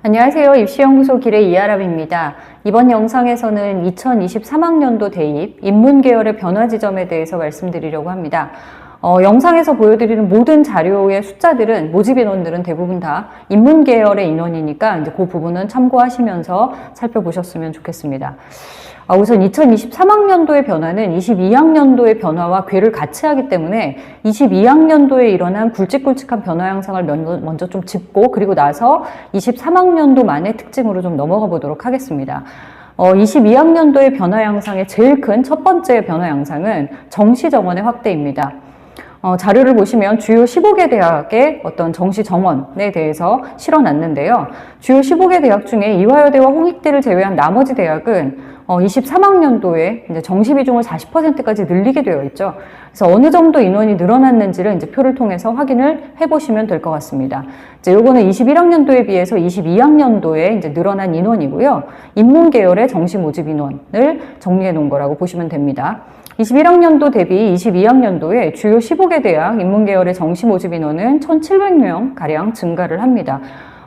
안녕하세요. 입시연구소 길의 이아람입니다. 이번 영상에서는 2023학년도 대입 인문계열의 변화 지점에 대해서 말씀드리려고 합니다. 영상에서 보여드리는 모든 자료의 숫자들은 모집 인원들은 대부분 다 인문계열의 인원이니까 이제 그 부분은 참고하시면서 살펴보셨으면 좋겠습니다. 우선 2023학년도의 변화는 22학년도의 변화와 궤를 같이 하기 때문에 22학년도에 일어난 굵직굵직한 변화 양상을 먼저 좀 짚고 그리고 나서 23학년도만의 특징으로 좀 넘어가 보도록 하겠습니다. 22학년도의 변화 양상의 제일 큰 첫 번째 변화 양상은 정시 정원의 확대입니다. 자료를 보시면 주요 15개 대학의 어떤 정시 정원에 대해서 실어놨는데요. 주요 15개 대학 중에 이화여대와 홍익대를 제외한 나머지 대학은 23학년도에 이제 정시 비중을 40%까지 늘리게 되어 있죠. 그래서 어느 정도 인원이 늘어났는지를 이제 표를 통해서 확인을 해보시면 될 것 같습니다. 이제 요거는 21학년도에 비해서 22학년도에 이제 늘어난 인원이고요. 인문계열의 정시 모집 인원을 정리해 놓은 거라고 보시면 됩니다. 21학년도 대비 22학년도에 주요 15개 대학 인문계열의 정시 모집 인원은 1,700명 가량 증가를 합니다.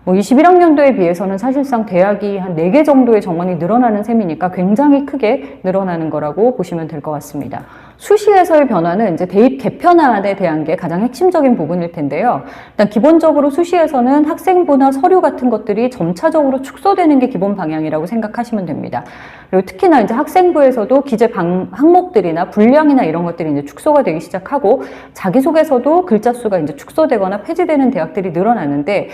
21학년도에 비해서는 사실상 대학이 한 4개 정도의 정원이 늘어나는 셈이니까 굉장히 크게 늘어나는 거라고 보시면 될 것 같습니다. 수시에서의 변화는 이제 대입 개편안에 대한 게 가장 핵심적인 부분일 텐데요. 일단 기본적으로 수시에서는 학생부나 서류 같은 것들이 점차적으로 축소되는 게 기본 방향이라고 생각하시면 됩니다. 그리고 특히나 이제 학생부에서도 기재 항목들이나 분량이나 이런 것들이 이제 축소가 되기 시작하고 자기소개서도 글자 수가 이제 축소되거나 폐지되는 대학들이 늘어나는데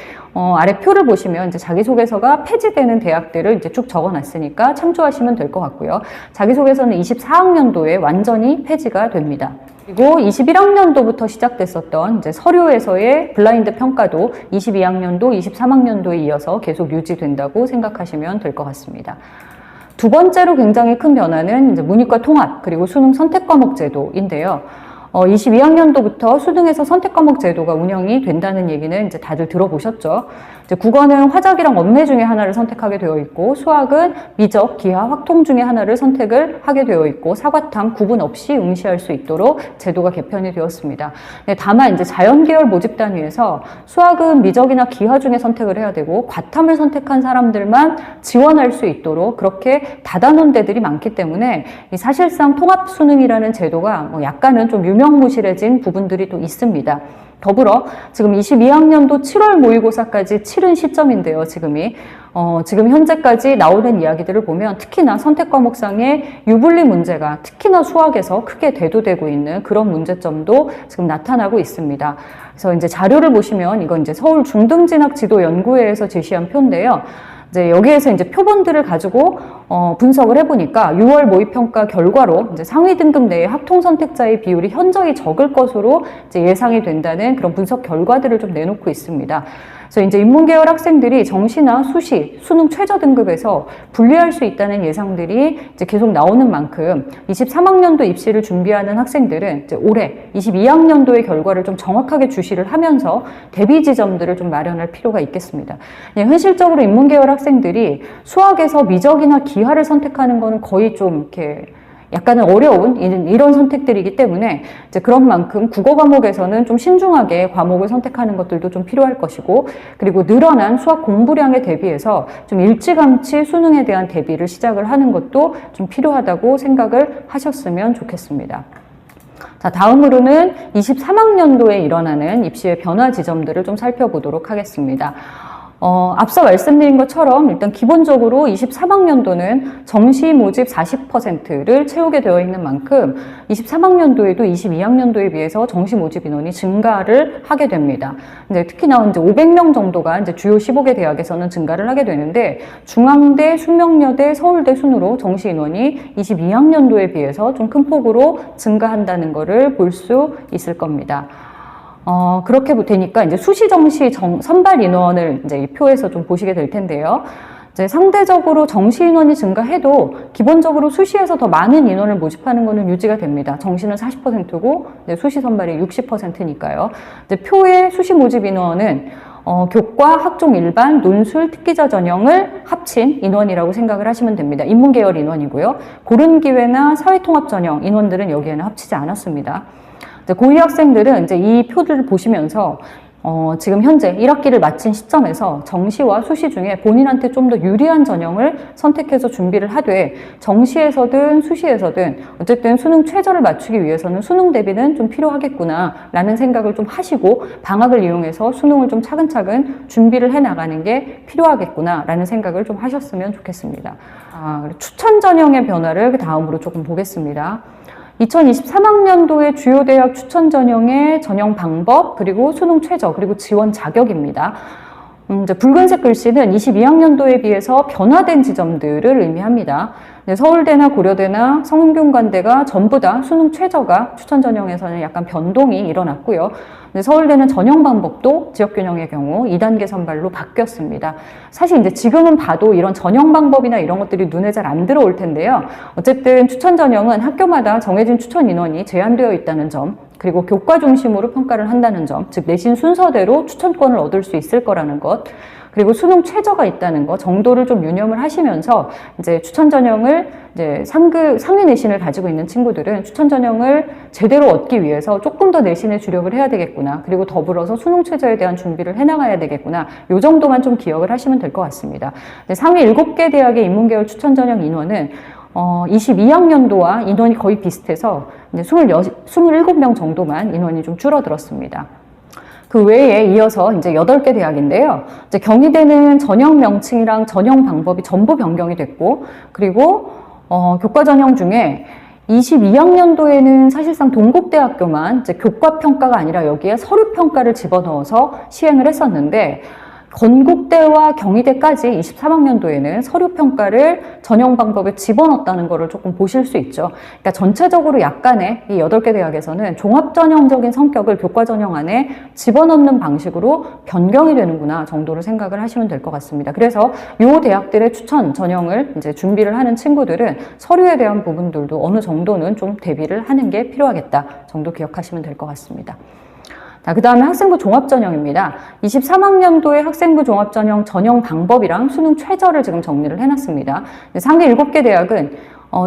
아래 표를 보시면 이제 자기소개서가 폐지되는 대학들을 이제 쭉 적어놨으니까 참조하시면 될 것 같고요. 자기소개서는 24학년도에 완전히 폐지가 됩니다. 그리고 21학년도부터 시작됐었던 이제 서류에서의 블라인드 평가도 22학년도, 23학년도에 이어서 계속 유지된다고 생각하시면 될 것 같습니다. 두 번째로 굉장히 큰 변화는 이제 문이과 통합 그리고 수능 선택과목 제도인데요. 22학년도부터 수능에서 선택과목 제도가 운영이 된다는 얘기는 이제 다들 들어보셨죠. 이제 국어는 화작이랑 언매 중에 하나를 선택하게 되어 있고 수학은 미적, 기하, 확통 중에 하나를 선택을 하게 되어 있고 사과탐 구분 없이 응시할 수 있도록 제도가 개편이 되었습니다. 다만 이제 자연계열 모집 단위에서 수학은 미적이나 기하 중에 선택을 해야 되고 과탐을 선택한 사람들만 지원할 수 있도록 그렇게 닫아놓은 데들이 많기 때문에 사실상 통합수능이라는 제도가 약간은 좀 유명무실해진 부분들이 또 있습니다. 더불어 지금 22학년도 7월 모의고사까지 치른 시점인데요. 지금 현재까지 나오는 이야기들을 보면 특히나 선택과목상의 유불리 문제가 특히나 수학에서 크게 대두되고 있는 그런 문제점도 지금 나타나고 있습니다. 그래서 이제 자료를 보시면 이건 이제 서울 중등진학지도연구회에서 제시한 표인데요. 이제 여기에서 이제 표본들을 가지고 분석을 해보니까 6월 모의평가 결과로 이제 상위 등급 내의 학통 선택자의 비율이 현저히 적을 것으로 이제 예상이 된다는 그런 분석 결과들을 좀 내놓고 있습니다. 그래서 이제 인문계열 학생들이 정시나 수시, 수능 최저 등급에서 분리할 수 있다는 예상들이 이제 계속 나오는 만큼 23학년도 입시를 준비하는 학생들은 이제 올해 22학년도의 결과를 좀 정확하게 주시를 하면서 대비 지점들을 좀 마련할 필요가 있겠습니다. 현실적으로 인문계열 학생들이 수학에서 미적이나 기하를 선택하는 거는 거의 좀 이렇게 약간은 어려운 이런 선택들이기 때문에 이제 그런 만큼 국어 과목에서는 좀 신중하게 과목을 선택하는 것들도 좀 필요할 것이고 그리고 늘어난 수학 공부량에 대비해서 좀 일찌감치 수능에 대한 대비를 시작을 하는 것도 좀 필요하다고 생각을 하셨으면 좋겠습니다. 자, 다음으로는 23학년도에 일어나는 입시의 변화 지점들을 좀 살펴보도록 하겠습니다. 앞서 말씀드린 것처럼 일단 기본적으로 23학년도는 정시 모집 40%를 채우게 되어 있는 만큼 23학년도에도 22학년도에 비해서 정시 모집 인원이 증가를 하게 됩니다. 이제 특히나 이제 500명 정도가 이제 주요 15개 대학에서는 증가를 하게 되는데 중앙대, 숙명여대, 서울대 순으로 정시 인원이 22학년도에 비해서 좀 큰 폭으로 증가한다는 것을 볼 수 있을 겁니다. 그렇게 되니까 이제 수시 정시 선발 인원을 이제 이 표에서 좀 보시게 될 텐데요. 이제 상대적으로 정시 인원이 증가해도 기본적으로 수시에서 더 많은 인원을 모집하는 것은 유지가 됩니다. 정시는 40%고 수시 선발이 60%니까요. 이제 표의 수시 모집 인원은 교과, 학종 일반, 논술, 특기자 전형을 합친 인원이라고 생각을 하시면 됩니다. 인문계열 인원이고요. 고른기회나 사회통합 전형 인원들은 여기에는 합치지 않았습니다. 고2 학생들은 이제 이 표들을 보시면서 지금 현재 1학기를 마친 시점에서 정시와 수시 중에 본인한테 좀 더 유리한 전형을 선택해서 준비를 하되 정시에서든 수시에서든 어쨌든 수능 최저를 맞추기 위해서는 수능 대비는 좀 필요하겠구나 라는 생각을 좀 하시고 방학을 이용해서 수능을 좀 차근차근 준비를 해 나가는 게 필요하겠구나 라는 생각을 좀 하셨으면 좋겠습니다. 추천 전형의 변화를 그 다음으로 조금 보겠습니다. 2023학년도의 주요 대학 추천 전형의 전형 방법, 그리고 수능 최저, 그리고 지원 자격입니다. 이제 붉은색 글씨는 22학년도에 비해서 변화된 지점들을 의미합니다. 서울대나 고려대나 성균관대가 전부 다 수능 최저가 추천 전형에서는 약간 변동이 일어났고요. 서울대는 전형 방법도 지역균형의 경우 2단계 선발로 바뀌었습니다. 사실 이제 지금은 봐도 이런 전형 방법이나 이런 것들이 눈에 잘 안 들어올 텐데요. 어쨌든 추천 전형은 학교마다 정해진 추천 인원이 제한되어 있다는 점, 그리고 교과 중심으로 평가를 한다는 점, 즉 내신 순서대로 추천권을 얻을 수 있을 거라는 것, 그리고 수능 최저가 있다는 거 정도를 좀 유념을 하시면서 이제 추천 전형을 이제 상위 내신을 가지고 있는 친구들은 추천 전형을 제대로 얻기 위해서 조금 더 내신에 주력을 해야 되겠구나. 그리고 더불어서 수능 최저에 대한 준비를 해나가야 되겠구나. 요 정도만 좀 기억을 하시면 될 것 같습니다. 상위 7개 대학의 인문계열 추천 전형 인원은 22학년도와 인원이 거의 비슷해서 이제 27명 정도만 인원이 좀 줄어들었습니다. 그 외에 이어서 이제 8개 대학인데요. 이제 경희대는 전형 명칭이랑 전형 방법이 전부 변경이 됐고, 그리고 교과 전형 중에 22학년도에는 사실상 동국대학교만 이제 교과 평가가 아니라 여기에 서류 평가를 집어넣어서 시행을 했었는데, 건국대와 경희대까지 23학년도에는 서류평가를 전형 방법에 집어넣었다는 것을 조금 보실 수 있죠. 그러니까 전체적으로 약간의 이 8개 대학에서는 종합전형적인 성격을 교과전형 안에 집어넣는 방식으로 변경이 되는구나 정도로 생각을 하시면 될 것 같습니다. 그래서 이 대학들의 추천 전형을 이제 준비를 하는 친구들은 서류에 대한 부분들도 어느 정도는 좀 대비를 하는 게 필요하겠다 정도 기억하시면 될 것 같습니다. 그 다음에 학생부 종합전형입니다. 23학년도의 학생부 종합전형 전형 방법이랑 수능 최저를 지금 정리를 해놨습니다. 상위 7개 대학은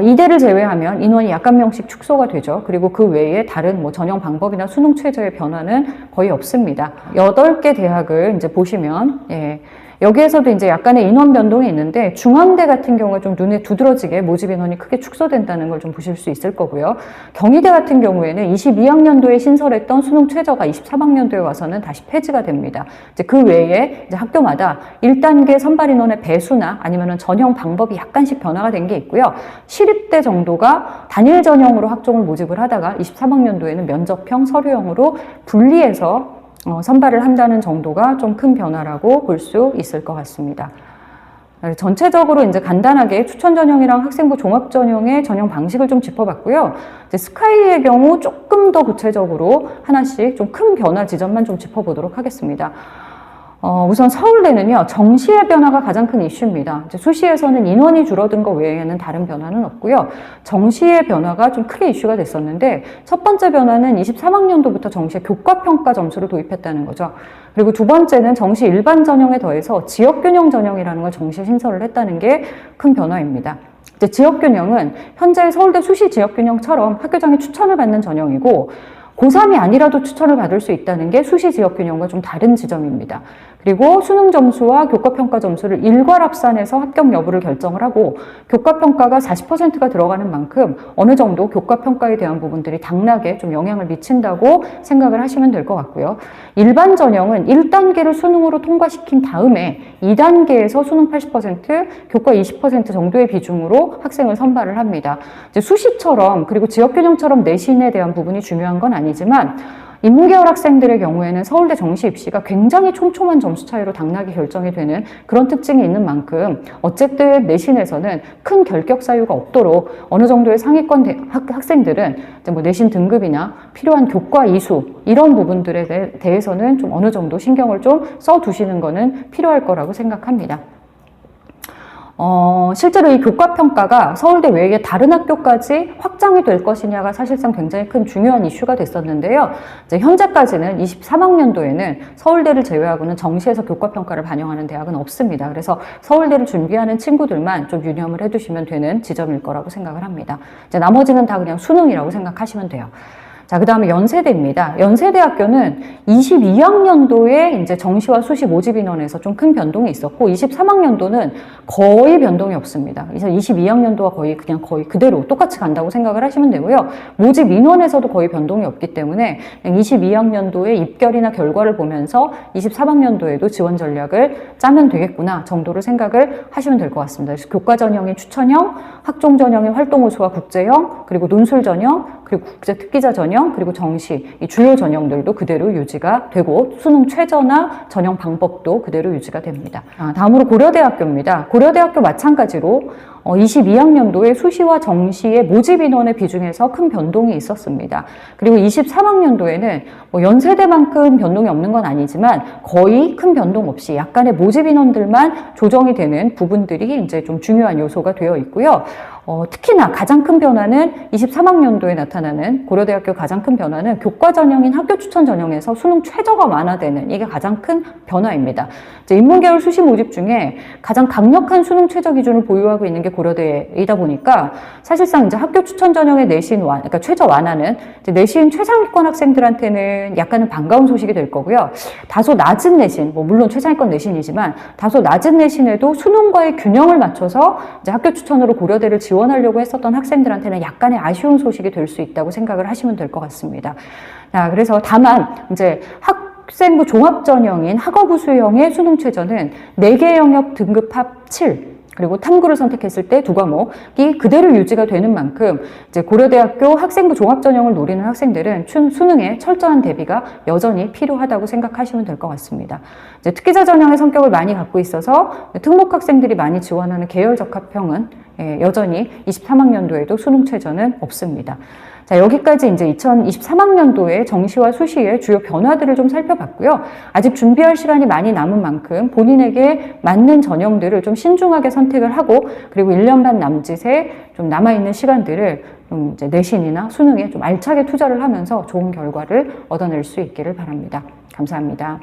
이대를 제외하면 인원이 약간 명씩 축소가 되죠. 그리고 그 외에 다른 뭐 전형 방법이나 수능 최저의 변화는 거의 없습니다. 8개 대학을 이제 보시면, 여기에서도 이제 약간의 인원 변동이 있는데 중앙대 같은 경우에 좀 눈에 두드러지게 모집 인원이 크게 축소된다는 걸 좀 보실 수 있을 거고요. 경희대 같은 경우에는 22학년도에 신설했던 수능 최저가 23학년도에 와서는 다시 폐지가 됩니다. 이제 그 외에 이제 학교마다 1단계 선발 인원의 배수나 아니면은 전형 방법이 약간씩 변화가 된 게 있고요. 시립대 정도가 단일 전형으로 학종을 모집을 하다가 23학년도에는 면접형 서류형으로 분리해서 선발을 한다는 정도가 좀 큰 변화라고 볼 수 있을 것 같습니다. 전체적으로 이제 간단하게 추천 전형이랑 학생부 종합 전형의 전형 방식을 좀 짚어봤고요. 이제 스카이의 경우 조금 더 구체적으로 하나씩 좀 큰 변화 지점만 좀 짚어보도록 하겠습니다. 우선 서울대는요, 정시의 변화가 가장 큰 이슈입니다. 이제 수시에서는 인원이 줄어든 것 외에는 다른 변화는 없고요. 정시의 변화가 좀 크게 이슈가 됐었는데, 첫 번째 변화는 23학년도부터 정시에 교과평가 점수를 도입했다는 거죠. 그리고 두 번째는 정시 일반 전형에 더해서 지역균형 전형이라는 걸 정시에 신설을 했다는 게 큰 변화입니다. 이제 지역균형은 현재 서울대 수시 지역균형처럼 학교장의 추천을 받는 전형이고, 고3이 아니라도 추천을 받을 수 있다는 게 수시 지역균형과 좀 다른 지점입니다. 그리고 수능 점수와 교과평가 점수를 일괄합산해서 합격 여부를 결정을 하고 교과평가가 40%가 들어가는 만큼 어느 정도 교과평가에 대한 부분들이 당락에 좀 영향을 미친다고 생각을 하시면 될 것 같고요. 일반 전형은 1단계를 수능으로 통과시킨 다음에 2단계에서 수능 80%, 교과 20% 정도의 비중으로 학생을 선발을 합니다. 이제 수시처럼 그리고 지역균형처럼 내신에 대한 부분이 중요한 건 아니지만 인문계열 학생들의 경우에는 서울대 정시 입시가 굉장히 촘촘한 점수 차이로 당락이 결정이 되는 그런 특징이 있는 만큼 어쨌든 내신에서는 큰 결격 사유가 없도록 어느 정도의 상위권 학생들은 이제 뭐 내신 등급이나 필요한 교과 이수 이런 부분들에 대해서는 좀 어느 정도 신경을 좀 써두시는 거는 필요할 거라고 생각합니다. 실제로 이 교과평가가 서울대 외에 다른 학교까지 확장이 될 것이냐가 사실상 굉장히 큰 중요한 이슈가 됐었는데요. 이제 현재까지는 23학년도에는 서울대를 제외하고는 정시에서 교과평가를 반영하는 대학은 없습니다. 그래서 서울대를 준비하는 친구들만 좀 유념을 해두시면 되는 지점일 거라고 생각을 합니다. 이제 나머지는 다 그냥 수능이라고 생각하시면 돼요. 자, 그 다음에 연세대입니다. 연세대학교는 22학년도에 이제 정시와 수시 모집 인원에서 좀 큰 변동이 있었고, 23학년도는 거의 변동이 없습니다. 그래서 22학년도와 거의 그대로 똑같이 간다고 생각을 하시면 되고요. 모집 인원에서도 거의 변동이 없기 때문에 22학년도에 입결이나 결과를 보면서 23학년도에도 지원 전략을 짜면 되겠구나 정도로 생각을 하시면 될 것 같습니다. 그래서 교과 전형인 추천형, 학종 전형인 활동우수와 국제형, 그리고 논술 전형, 그리고 국제 특기자 전형, 그리고 정시, 이 주요 전형들도 그대로 유지가 되고 수능 최저나 전형 방법도 그대로 유지가 됩니다. 다음으로 고려대학교입니다. 고려대학교 마찬가지로 22학년도에 수시와 정시의 모집 인원의 비중에서 큰 변동이 있었습니다. 그리고 23학년도에는 연세대만큼 변동이 없는 건 아니지만 거의 큰 변동 없이 약간의 모집 인원들만 조정이 되는 부분들이 이제 좀 중요한 요소가 되어 있고요. 특히나 가장 큰 변화는 23학년도에 나타나는 고려대학교 가장 큰 변화는 교과 전형인 학교 추천 전형에서 수능 최저가 완화되는 이게 가장 큰 변화입니다. 이제 인문계열 수시 모집 중에 가장 강력한 수능 최저 기준을 보유하고 있는 게 고려대이다 보니까 사실상 이제 학교 추천 전형의 내신 그러니까 최저 완화는 이제 내신 최상위권 학생들한테는 약간은 반가운 소식이 될 거고요. 다소 낮은 내신, 물론 최상위권 내신이지만 다소 낮은 내신에도 수능과의 균형을 맞춰서 이제 학교 추천으로 고려대를 지원하려고 했었던 학생들한테는 약간의 아쉬운 소식이 될 수 있다고 생각을 하시면 될 것 같습니다. 자, 그래서 다만 이제 학생부 종합 전형인 학업우 수형의 수능 최저는 4개 영역 등급 합 7, 그리고 탐구를 선택했을 때 2과목이 그대로 유지가 되는 만큼 이제 고려대학교 학생부 종합 전형을 노리는 학생들은 수능에 철저한 대비가 여전히 필요하다고 생각하시면 될 것 같습니다. 이제 특기자 전형의 성격을 많이 갖고 있어서 특목 학생들이 많이 지원하는 계열 적합형은 여전히 23학년도에도 수능 최저는 없습니다. 자, 여기까지 이제 2023학년도에 정시와 수시의 주요 변화들을 좀 살펴봤고요. 아직 준비할 시간이 많이 남은 만큼 본인에게 맞는 전형들을 좀 신중하게 선택을 하고, 그리고 1년 반 남짓에 좀 남아있는 시간들을 좀 이제 내신이나 수능에 좀 알차게 투자를 하면서 좋은 결과를 얻어낼 수 있기를 바랍니다. 감사합니다.